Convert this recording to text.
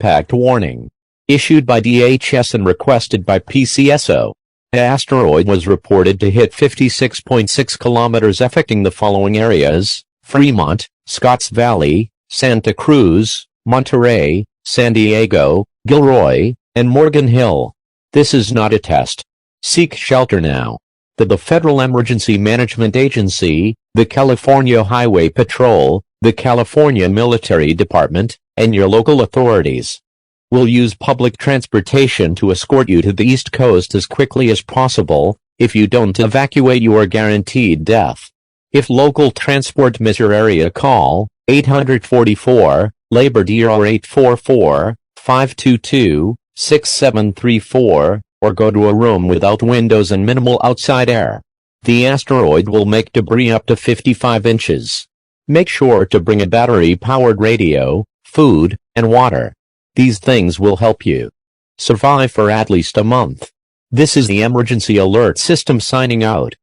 impact warning. Issued by DHS and requested by PCSO. The asteroid was reported to hit 56.6 kilometers, affecting the following areas: Fremont, Scotts Valley, Santa Cruz, Monterey, San Diego, Gilroy, and Morgan Hill. This is not a test. Seek shelter now. The Federal Emergency Management Agency, the California Highway Patrol, the California Military Department, and your local authorities will use public transportation to escort you to the East Coast as quickly as possible. If you don't evacuate, you are guaranteed death. If local transport miss your area, call 844-LABOR-DR or 844-522-6734, or go to a room without windows and minimal outside air. The asteroid will make debris up to 55 inches. Make sure to bring a battery-powered radio, food, and water. These things will help you survive for at least a month. This is the Emergency Alert System signing out.